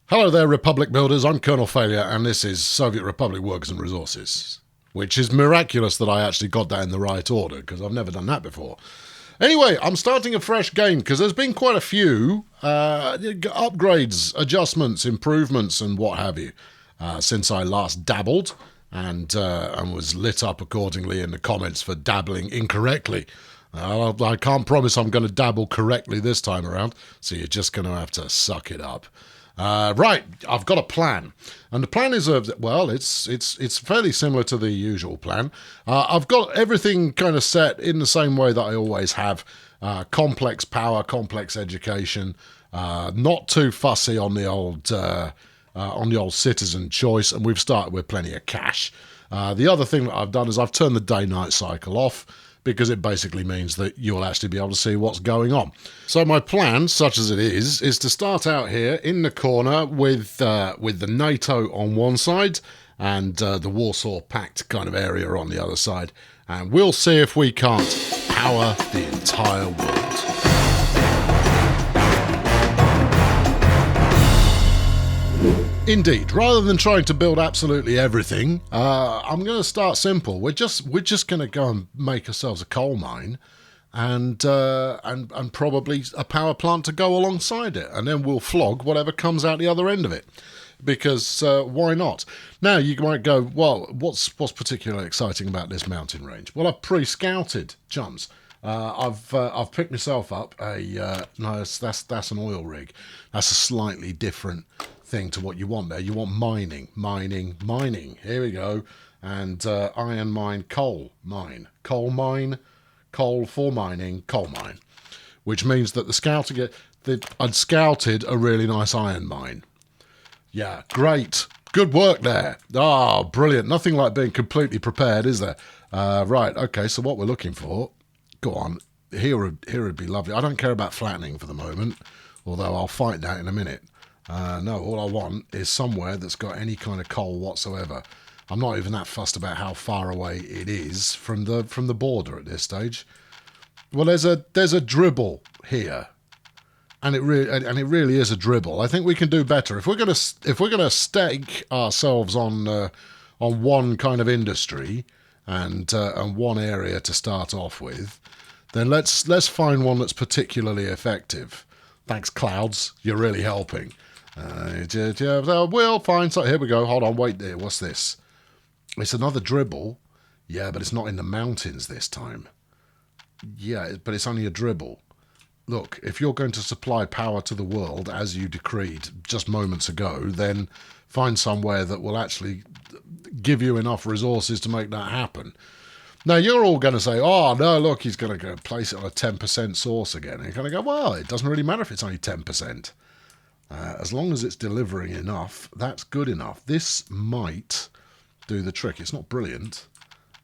Hello there, Republic Builders. I'm Colonel Failure, and this is Soviet Republic Workers and Resources. Which is miraculous that I actually got that in the right order, because I've never done that before. Anyway, I'm starting a fresh game, because there's been quite a few upgrades, adjustments, improvements, and what have you, since I last dabbled, and was lit up accordingly in the comments for dabbling incorrectly. I can't promise I'm going to dabble correctly this time around, so you're just going to have to suck it up. Right, I've got a plan, and the plan is it's fairly similar to the usual plan. I've got everything kind of set in the same way that I always have. Complex power, complex education, not too fussy on the old citizen choice, and we've started with plenty of cash. The other thing that I've done is I've turned the day-night cycle off, because it basically means that you'll actually be able to see what's going on. So my plan, such as it is to start out here in the corner with the NATO on one side and the Warsaw Pact kind of area on the other side. And we'll see if we can't power the entire world. Indeed, rather than trying to build absolutely everything, I'm going to start simple. We're just going to go and make ourselves a coal mine, and probably a power plant to go alongside it, and then we'll flog whatever comes out the other end of it. Because why not? Now you might go, well, what's particularly exciting about this mountain range? Well, I've pre-scouted, chums. I've picked myself up a no, that's an oil rig. That's a slightly different thing to what you want there. You want mining. Here we go. And iron mine, coal mine, coal for mining, coal mine, which means that I'd scouted a really nice iron mine. Yeah, great, good work there. Ah, brilliant. Nothing like being completely prepared, is there? Right. Okay. So what we're looking for? Go on. Here would be lovely. I don't care about flattening for the moment, although I'll fight that in a minute. No, all I want is somewhere that's got any kind of coal whatsoever. I'm not even that fussed about how far away it is from the border at this stage. Well, there's a dribble here, and it really is a dribble. I think we can do better if we're gonna stake ourselves on one kind of industry and one area to start off with. Then let's find one that's particularly effective. Thanks, clouds. You're really helping. We'll find something. Here we go. Hold on. Wait there. What's this? It's another dribble. Yeah, but it's not in the mountains this time. Yeah, but it's only a dribble. Look, if you're going to supply power to the world, as you decreed just moments ago, then find somewhere that will actually give you enough resources to make that happen. Now, you're all going to say, oh, no, look, he's going to go place it on a 10% source again. And you're going to go, well, it doesn't really matter if it's only 10%. As long as it's delivering enough, that's good enough. This might do the trick. It's not brilliant,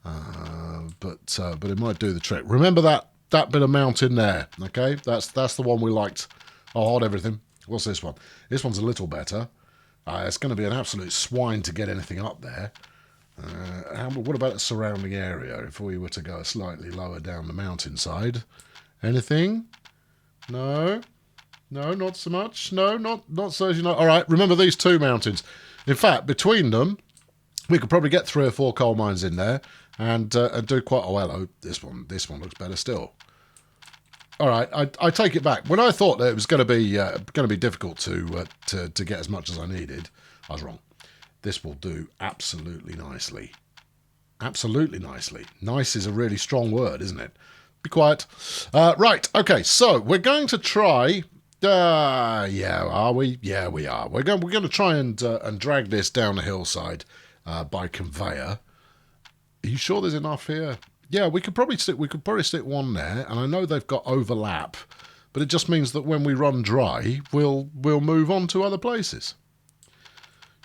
but it might do the trick. Remember that bit of mountain there, okay? That's the one we liked. Oh, hold everything. What's this one? This one's a little better. It's going to be an absolute swine to get anything up there. What about the surrounding area if we were to go slightly lower down the mountainside? Anything? No, not so much. No, not so. All right, remember these two mountains. In fact, between them, we could probably get 3 or 4 coal mines in there and do quite well. Oh, this one looks better still. All right, I take it back. When I thought that it was going to be difficult to get as much as I needed, I was wrong. This will do absolutely nicely. Absolutely nicely. Nice is a really strong word, isn't it? Be quiet. Right, okay, so we're going to try... yeah, are we? Yeah, we are. We're going to try and drag this down the hillside by conveyor. Are you sure there's enough here? Yeah, we could probably stick one there, and I know they've got overlap, but it just means that when we run dry, we'll move on to other places.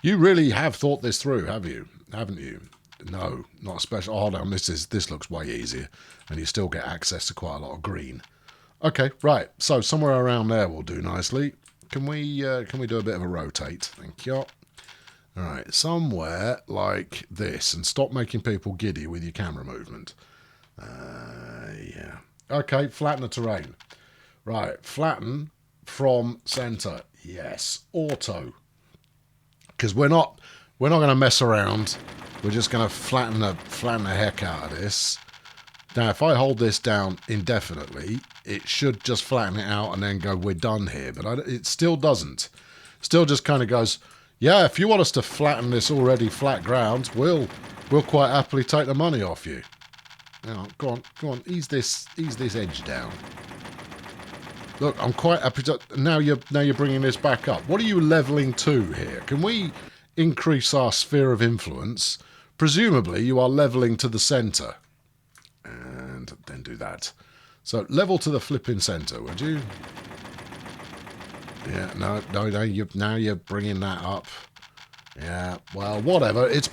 You really have thought this through, haven't you? No, not especially. Oh, hold on, this looks way easier, and you still get access to quite a lot of green. Okay, right. So somewhere around there will do nicely. Can we do a bit of a rotate? Thank you. All right, somewhere like this, and stop making people giddy with your camera movement. Yeah. Okay, flatten the terrain. Right, flatten from centre. Yes, auto. because we're not going to mess around. We're just going to flatten the heck out of this. Now, if I hold this down indefinitely, it should just flatten it out and then go, we're done here. But it still doesn't. Still just kind of goes, yeah, if you want us to flatten this already flat ground, we'll quite happily take the money off you. Now, go on, ease this edge down. Look, I'm quite happy to... Now you're bringing this back up. What are you levelling to here? Can we increase our sphere of influence? Presumably, you are levelling to the centre. And then do that. So, level to the flipping centre, would you? Yeah, no, now you're bringing that up. Yeah, well, whatever. This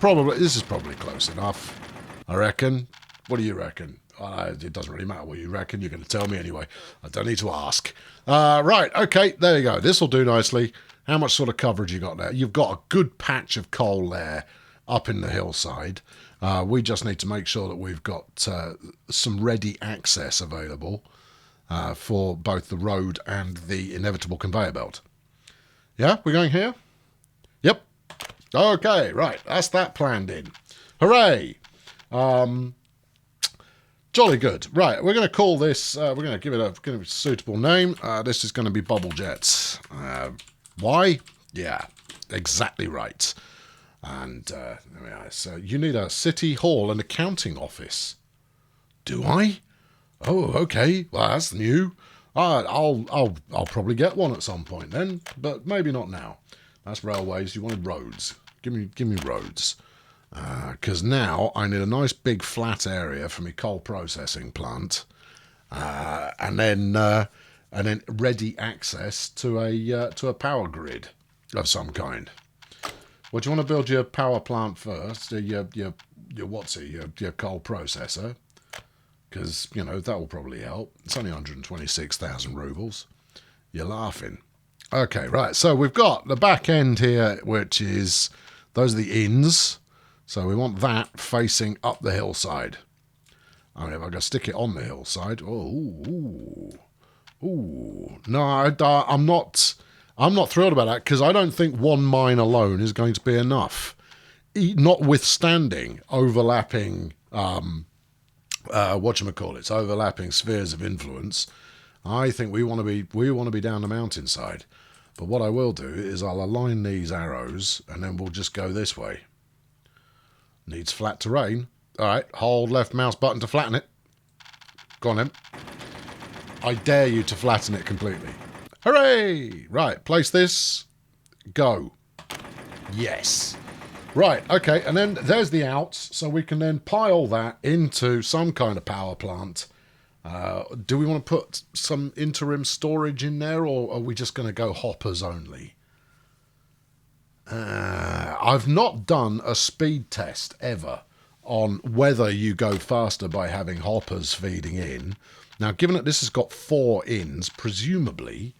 is probably close enough, I reckon. What do you reckon? It doesn't really matter what you reckon. You're going to tell me anyway. I don't need to ask. Right, okay, there you go. This will do nicely. How much sort of coverage you got there? You've got a good patch of coal there up in the hillside. We just need to make sure that we've got some ready access available for both the road and the inevitable conveyor belt. Yeah, we're going here? Yep. Okay, right. That's that planned in. Hooray! Jolly good. Right, we're going to call this, we're going to give it a suitable name. This is going to be Bubble Jets. Why? Yeah, exactly right. And there we are. So you need a city hall and accounting office. Do I? Oh, okay. Well, that's new. I'll probably get one at some point then, but maybe not now. That's railways. You wanted roads. Give me roads. Because now I need a nice big flat area for my coal processing plant, and then ready access to a power grid of some kind. Well, do you want to build your power plant first? Your coal processor, because that will probably help. It's only 126,000 rubles. You're laughing. Okay, right. So we've got the back end here, which is those are the inns. So we want that facing up the hillside. I mean, if I go stick it on the hillside, ooh. No, I'm not thrilled about that because I don't think one mine alone is going to be enough. Notwithstanding overlapping, overlapping spheres of influence, I think we want to be down the mountainside. But what I will do is I'll align these arrows and then we'll just go this way. Needs flat terrain. All right, hold left mouse button to flatten it. Go on then. I dare you to flatten it completely. Hooray! Right, place this. Go. Yes. Right, okay, and then there's the outs, so we can then pile that into some kind of power plant. Do we want to put some interim storage in there, or are we just going to go hoppers only? I've not done a speed test ever on whether you go faster by having hoppers feeding in. Now, given that this has got 4 inns, presumably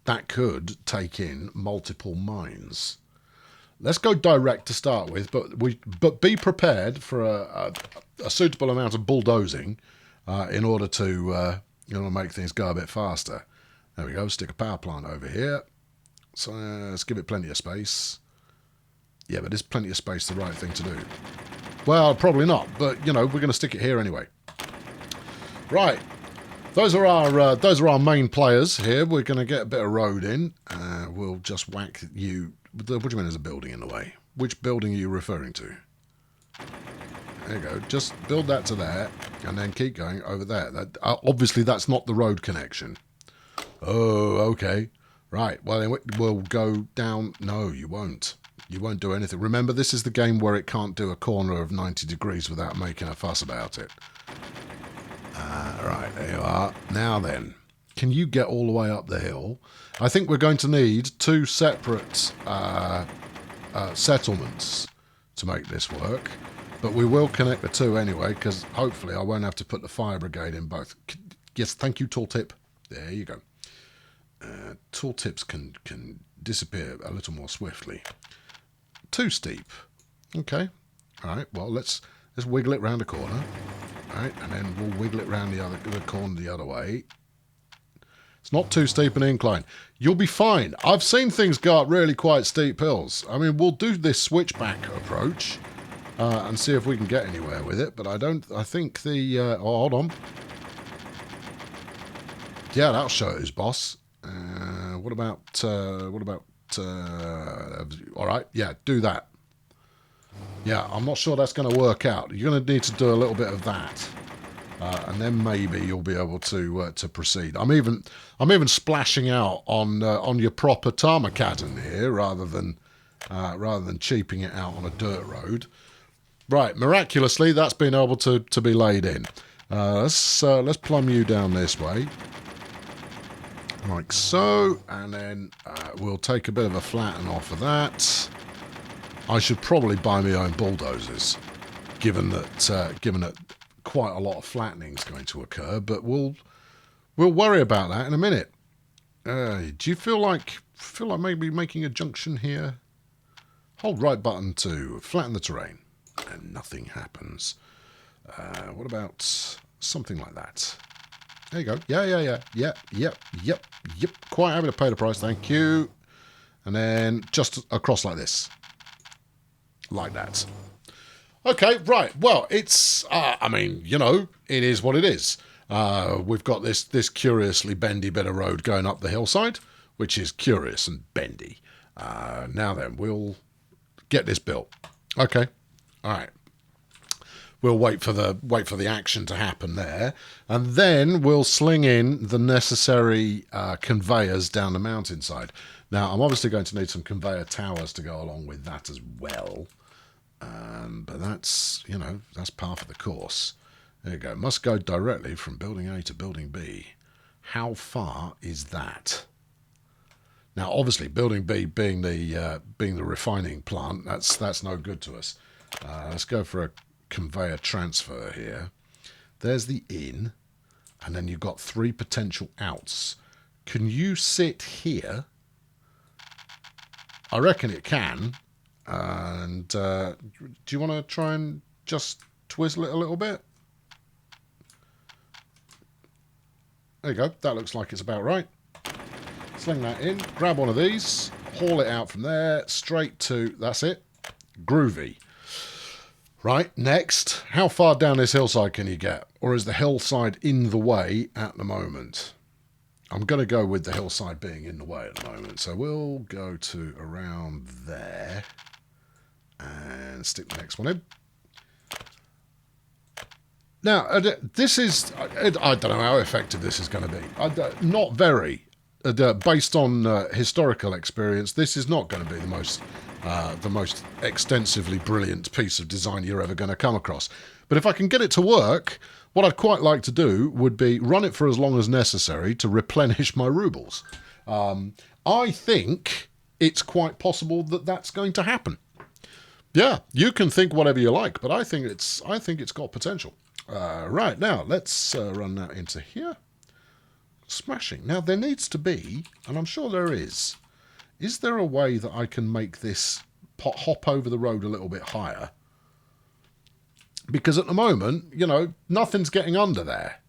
that could take in multiple mines. Let's go direct to start with, but be prepared for a suitable amount of bulldozing in order to make things go a bit faster. There we go. Stick a power plant over here. So let's give it plenty of space. Yeah, but is plenty of space the right thing to do? Well, probably not, but, we're going to stick it here anyway. Right. Those are our main players here. We're going to get a bit of road in. We'll just whack you... What do you mean there's a building in the way? Which building are you referring to? There you go. Just build that to there, and then keep going over there. Obviously, that's not the road connection. Oh, okay. Right. Well, then we'll go down... No, you won't. You won't do anything. Remember, this is the game where it can't do a corner of 90 degrees without making a fuss about it. Right, there you are. Now then, can you get all the way up the hill? I think we're going to need 2 separate settlements to make this work. But we will connect the 2 anyway, because hopefully I won't have to put the fire brigade in both. Yes, thank you, tooltip. There you go. Tooltips can disappear a little more swiftly. Too steep. Okay. All right. Well, let's wiggle it round the corner. All right, and then we'll wiggle it round the corner the other way. It's not too steep an incline. You'll be fine. I've seen things go up really quite steep hills. I mean, we'll do this switchback approach and see if we can get anywhere with it. But I think the... oh, hold on. Yeah, that'll show it who's boss. What about... all right, yeah, do that. Yeah, I'm not sure that's going to work out. You're going to need to do a little bit of that. And then maybe you'll be able to proceed. I'm even splashing out on your proper tarmacadon here rather than cheaping it out on a dirt road. Right, miraculously that's been able to be laid in. Let's plumb you down this way, like so, and then we'll take a bit of a flatten off of that. I should probably buy my own bulldozers, given that quite a lot of flattening is going to occur, but we'll worry about that in a minute. Do you feel like maybe making a junction here? Hold right button to flatten the terrain, and nothing happens. What about something like that? There you go. Yep. Quite happy to pay the price, thank you. And then just across like this, like that. Okay, right. Well, it's, I mean, you know, it is what it is. We've got this curiously bendy bit of road going up the hillside, which is curious and bendy. Now then, we'll get this built. Okay. All right. We'll wait for the action to happen there, and then we'll sling in the necessary conveyors down the mountainside. Now, I'm obviously going to need some conveyor towers to go along with that as well. But that's, you know, that's part of the course. There you go. Must go directly from building A to building B. How far is that? Now, obviously, building B being the refining plant, that's no good to us. Let's go for a conveyor transfer here. There's the in, and then you've got 3 potential outs. Can you sit here? I reckon it can. And do you want to try and just twizzle it a little bit? There you go. That looks like it's about right. Sling that in. Grab one of these. Haul it out from there. Straight to... That's it. Groovy. Right, next. How far down this hillside can you get? Or is the hillside in the way at the moment? I'm going to go with the hillside being in the way at the moment. So we'll go to around there. And stick the next one in. Now, this is... I don't know how effective this is going to be. Not very. Based on historical experience, this is not going to be the most extensively brilliant piece of design you're ever going to come across. But if I can get it to work, what I'd quite like to do would be run it for as long as necessary to replenish my rubles. I think it's quite possible that that's going to happen. Yeah, you can think whatever you like, but I think it's got potential. Right, now let's run that into here. Smashing. Now there needs to be, and I'm sure there is there a way that I can make this hop over the road a little bit higher? Because at the moment, you know, nothing's getting under there.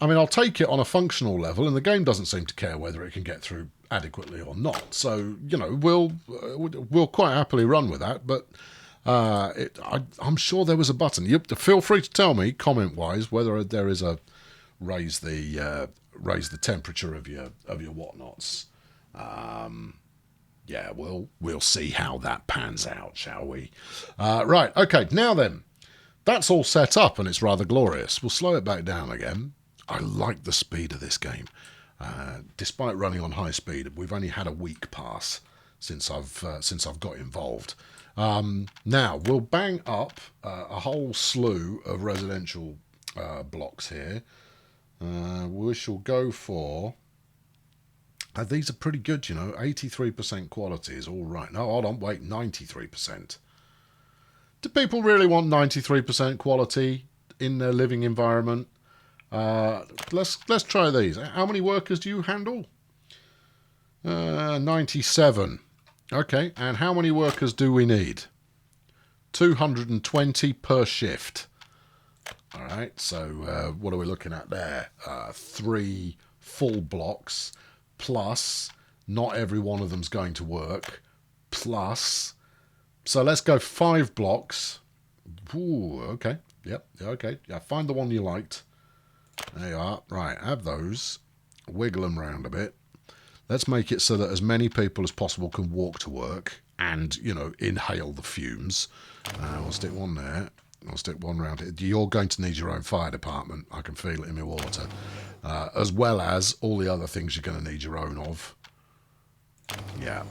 I mean, I'll take it on a functional level, and the game doesn't seem to care whether it can get through adequately or not. So, you know, we'll quite happily run with that. But I'm sure there was a button. You feel free to tell me, comment-wise, whether there is a raise the temperature of your whatnots. Yeah, we'll see how that pans out, shall we? Right, okay. Now then, that's all set up, and it's rather glorious. We'll slow it back down again. I like the speed of this game. Despite running on high speed, we've only had a week pass since I've got involved. Now we'll bang up a whole slew of residential blocks here. We shall go for. These are pretty good, you know. 83% quality is all right. No, hold on, wait, 93%. Do people really want 93% quality in their living environment? Let's try these. How many workers do you handle? 97. Okay, and how many workers do we need? 220 per shift. All right, so what are we looking at there? 3 full blocks, plus not every one of them's going to work, plus... So let's go 5 blocks. Ooh, okay. Yep, okay. Yeah, find the one you liked. There you are. Right, have those. Wiggle them round a bit. Let's make it so that as many people as possible can walk to work and, you know, inhale the fumes. We'll stick one there. I'll stick one round here. You're going to need your own fire department. I can feel it in my water. As well as all the other things you're going to need your own of. Yeah.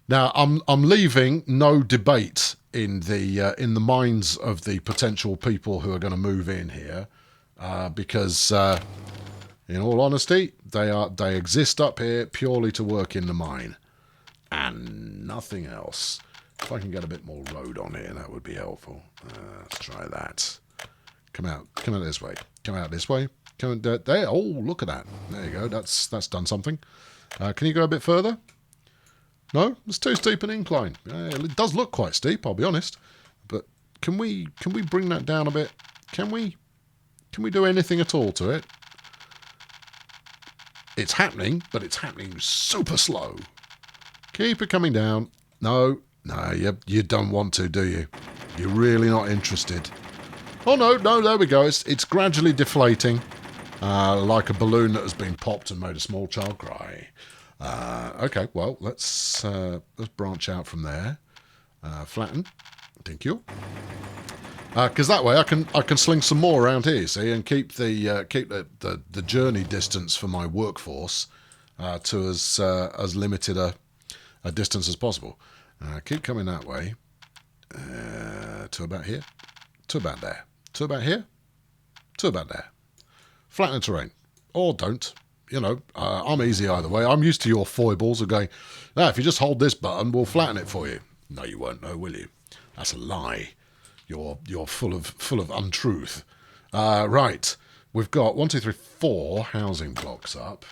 Now, I'm leaving no debate in the minds of the potential people who are going to move in here, because, in all honesty, they exist up here purely to work in the mine, and nothing else. If I can get a bit more road on here, that would be helpful. Let's try that. Come out this way. Come out this way. Come there. Oh, look at that. There you go. That's done something. Can you go a bit further? No, it's too steep an incline. It does look quite steep, I'll be honest. But can we bring that down a bit? Can we do anything at all to it? It's happening, but it's happening super slow. Keep it coming down. No, you don't want to, do you? You're really not interested. Oh no, there we go. It's gradually deflating, like a balloon that has been popped and made a small child cry. Okay, well, let's branch out from there. Flatten. Thank you. Because that way I can sling some more around here, see, and keep the journey distance for my workforce to as limited a distance as possible. Keep coming that way. To about here. To about there. To about here. To about there. Flatten the terrain. Or don't. You know, I'm easy either way. I'm used to your foibles of going, if you just hold this button, we'll flatten it for you. No, you won't know, will you? That's a lie. You're full of untruth. Right, we've got 1, 2, 3, 4 housing blocks up.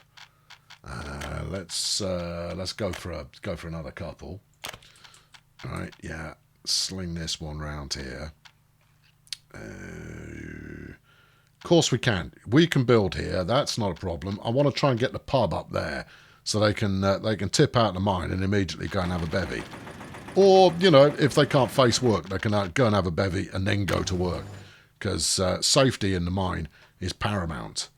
Let's go for another couple. All right, yeah. Sling this one round here. Of course we can. We can build here. That's not a problem. I want to try and get the pub up there so they can tip out the mine and immediately go and have a bevy. Or, you know, if they can't face work, they can go and have a bevy and then go to work. Because safety in the mine is paramount.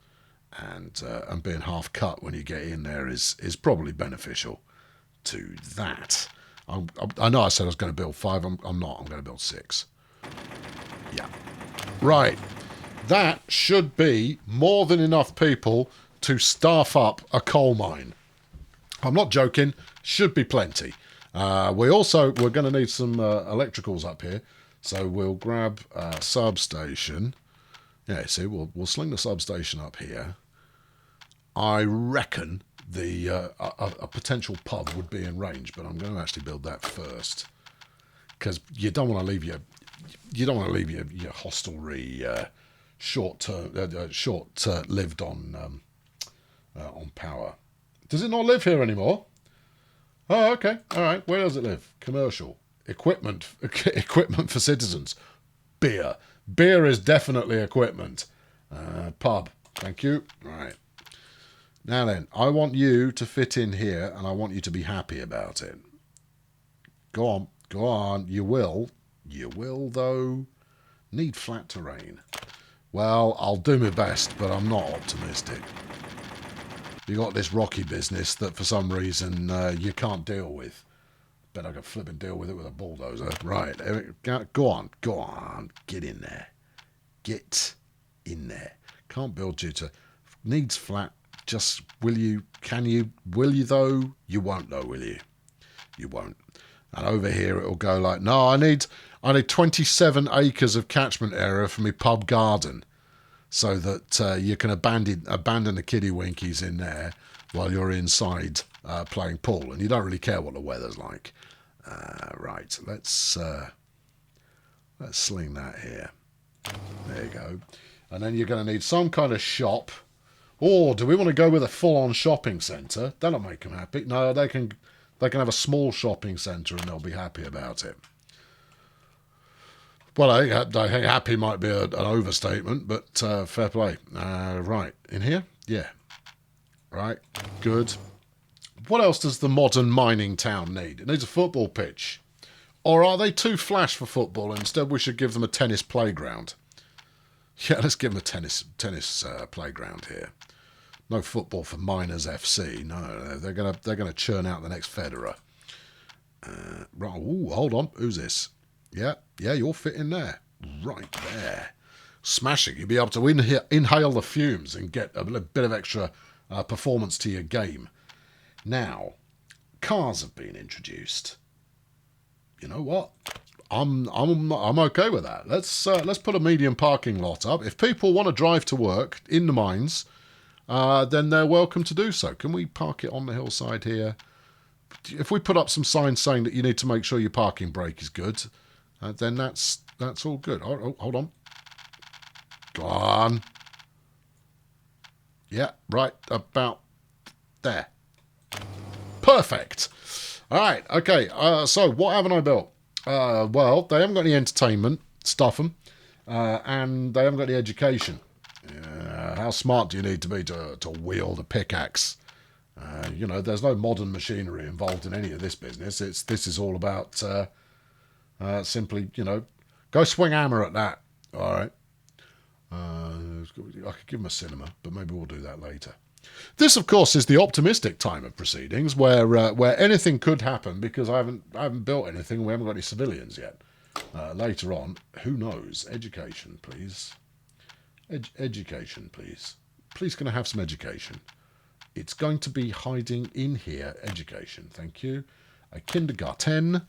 And being half cut when you get in there is probably beneficial to that. I know I said I was going to build 5. I'm not. I'm going to build 6. Yeah. Right. That should be more than enough people to staff up a coal mine. I'm not joking. Should be plenty. We're going to need some electricals up here. So we'll grab a substation. Yeah, see, we'll sling the substation up here. I reckon a potential pub would be in range, but I'm going to actually build that first. Because you don't want to leave your hostelry short-lived on power. Does it not live here anymore? Oh, okay. All right. Where does it live? Commercial. Equipment for citizens. Beer is definitely equipment. Pub. Thank you. Right. Now then, I want you to fit in here, and I want you to be happy about it. Go on. You will, though. Need flat terrain. Well, I'll do my best, but I'm not optimistic. You got this rocky business that for some reason you can't deal with. Bet I could flip and deal with it with a bulldozer. Right, go on. Get in there. Can't build due to... Needs flat. Just, will you though? You won't though, will you? You won't. And over here it'll go like, no, I need 27 acres of catchment area for my pub garden, so that you can abandon the kiddie winkies in there while you're inside playing pool, and you don't really care what the weather's like. Right, let's sling that here. There you go. And then you're going to need some kind of shop. Or do we want to go with a full-on shopping centre? That'll make them happy. No, they can have a small shopping centre and they'll be happy about it. Well, I think happy might be an overstatement, but fair play. Right, in here? Yeah. Right, good. What else does the modern mining town need? It needs a football pitch. Or are they too flash for football? Instead, we should give them a tennis playground. Yeah, let's give them a tennis playground here. No football for Miners FC. No, they're gonna churn out the next Federer. Right. Ooh, hold on. Who's this? Yeah, you'll fit in there. Right there. Smashing. You'll be able to inhale the fumes and get a bit of extra performance to your game. Now, cars have been introduced. You know what? I'm okay with that. Let's put a medium parking lot up. If people want to drive to work in the mines, then they're welcome to do so. Can we park it on the hillside here? If we put up some signs saying that you need to make sure your parking brake is good, then that's all good. Oh, hold on. Go on. Yeah, right about there. Perfect. All right, okay. So what haven't I built? Well, they haven't got any entertainment. Stuff them. And they haven't got any education. How smart do you need to be to wield a pickaxe? There's no modern machinery involved in any of this business. This is all about simply, go swing hammer at that. All right. I could give him a cinema, but maybe we'll do that later. This, of course, is the optimistic time of proceedings, where anything could happen because I haven't built anything. We haven't got any civilians yet. Later on, who knows? Education, please. Education, please. Please, can I have some education? It's going to be hiding in here. Education, thank you. A kindergarten.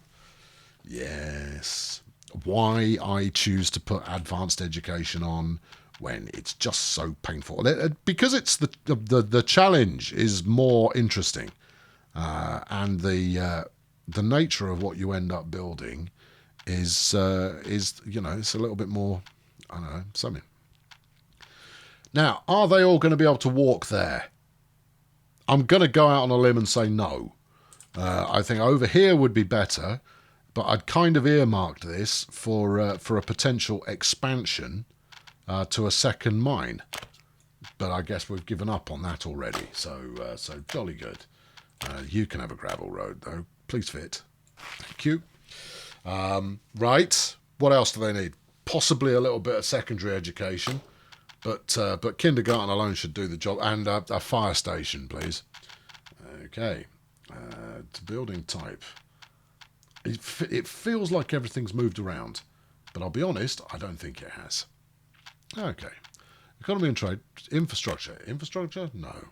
Yes. Why I choose to put advanced education on when it's just so painful. Because it's the challenge is more interesting. And the nature of what you end up building is it's a little bit more, I don't know, something. Now, are they all going to be able to walk there? I'm going to go out on a limb and say no. I think over here would be better, but I'd kind of earmarked this for a potential expansion to a second mine. But I guess we've given up on that already, so jolly good. You can have a gravel road, though. Please fit. Thank you. Right, what else do they need? Possibly a little bit of secondary education. But kindergarten alone should do the job. And a fire station, please. Okay. To building type. It feels like everything's moved around. But I'll be honest, I don't think it has. Okay. Economy and trade. Infrastructure. Infrastructure? No.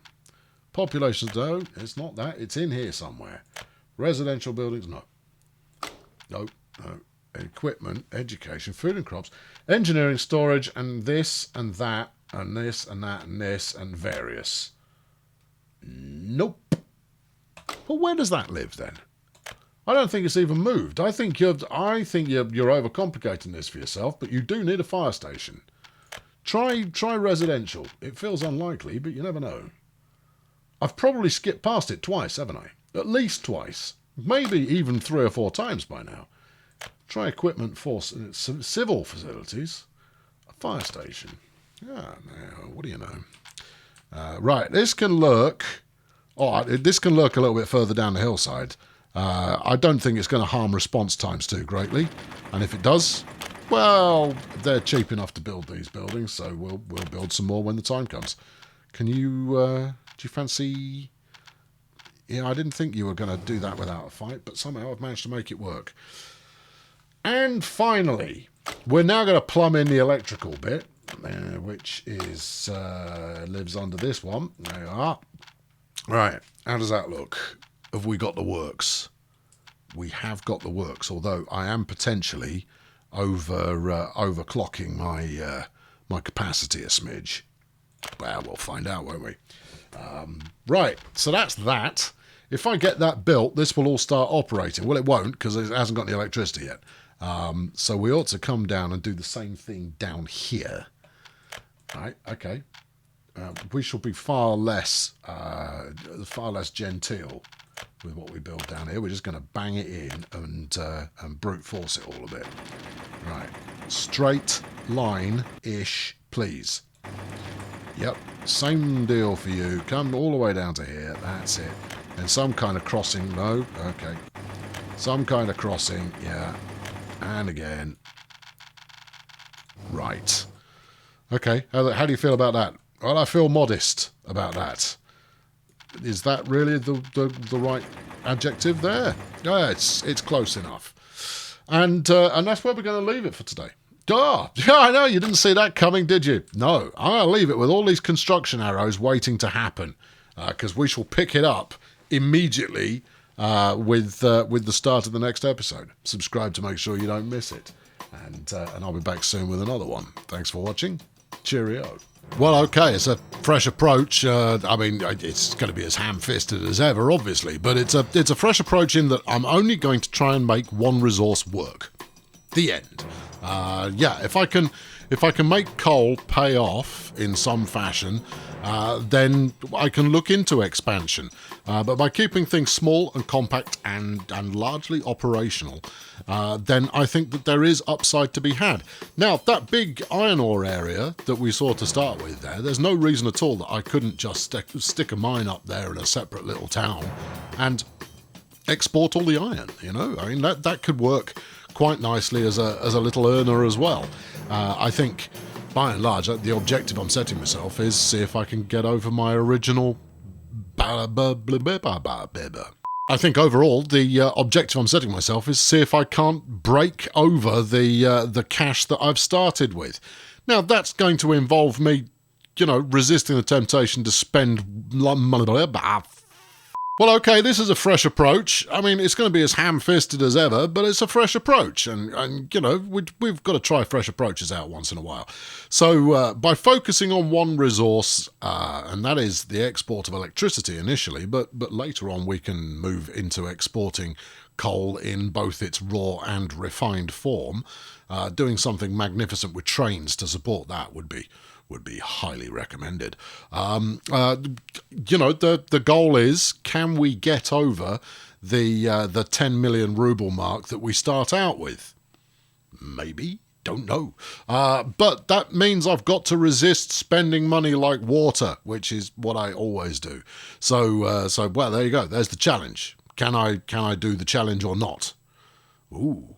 Population? No, it's not that. It's in here somewhere. Residential buildings? No. No. Equipment, education, food and crops, engineering, storage, and this and that, and this and that, and this, and various. Nope. Well, where does that live then? I don't think it's even moved. I think you're overcomplicating this for yourself, but you do need a fire station. Try residential. It feels unlikely, but you never know. I've probably skipped past it twice, haven't I? At least twice. Maybe even 3 or 4 times by now. Try equipment for civil facilities. A fire station. Ah, now, what do you know? Right, this can lurk. This can lurk a little bit further down the hillside. I don't think it's going to harm response times too greatly. And if it does, well, they're cheap enough to build these buildings, so we'll build some more when the time comes. Can you, do you fancy... Yeah, I didn't think you were going to do that without a fight, but somehow I've managed to make it work. And finally, we're now going to plumb in the electrical bit, which is lives under this one. There you are. Right, how does that look? Have we got the works? We have got the works, although I am potentially overclocking my capacity a smidge. Well, we'll find out, won't we? Right, so that's that. If I get that built, this will all start operating. Well, it won't, because it hasn't got any electricity yet. So we ought to come down and do the same thing down here. Right, okay. We shall be far less genteel with what we build down here. We're just going to bang it in and brute force it all a bit. Right, straight line-ish, please. Yep, same deal for you. Come all the way down to here. That's it. And some kind of crossing. No? Okay. Some kind of crossing. Yeah. And again. Right. Okay. How do you feel about that? Well, I feel modest about that. Is that really the right adjective there? Yeah, it's close enough. And that's where we're going to leave it for today. Yeah, I know, you didn't see that coming, did you? No, I'm going to leave it with all these construction arrows waiting to happen, because we shall pick it up immediately with the start of the next episode. Subscribe to make sure you don't miss it, and I'll be back soon with another one. Thanks for watching. Cheerio. Well, okay, it's a fresh approach. I mean, it's going to be as ham-fisted as ever, obviously, but it's a fresh approach in that I'm only going to try and make one resource work. The end. Yeah, if I can make coal pay off in some fashion, then I can look into expansion. But by keeping things small and compact and largely operational, then I think that there is upside to be had. Now, that big iron ore area that we saw to start with there's no reason at all that I couldn't just stick a mine up there in a separate little town and export all the iron, you know? I mean, that could work quite nicely as a little earner as well. I think, by and large, the objective I'm setting myself is see if I can get over my original... I think overall, the objective I'm setting myself is see if I can't break over the cash that I've started with. Now, that's going to involve me, you know, resisting the temptation to spend... Well, okay, this is a fresh approach. I mean, it's going to be as ham-fisted as ever, but it's a fresh approach. And you know, we've got to try fresh approaches out once in a while. So by focusing on one resource, and that is the export of electricity initially, but later on we can move into exporting coal in both its raw and refined form. Doing something magnificent with trains to support that would be highly recommended. You know, the goal is, can we get over the 10 million ruble mark that we start out with? Maybe. Don't know. But that means I've got to resist spending money like water, which is what I always do. So well, there you go. There's the challenge. Can I do the challenge or not? Ooh.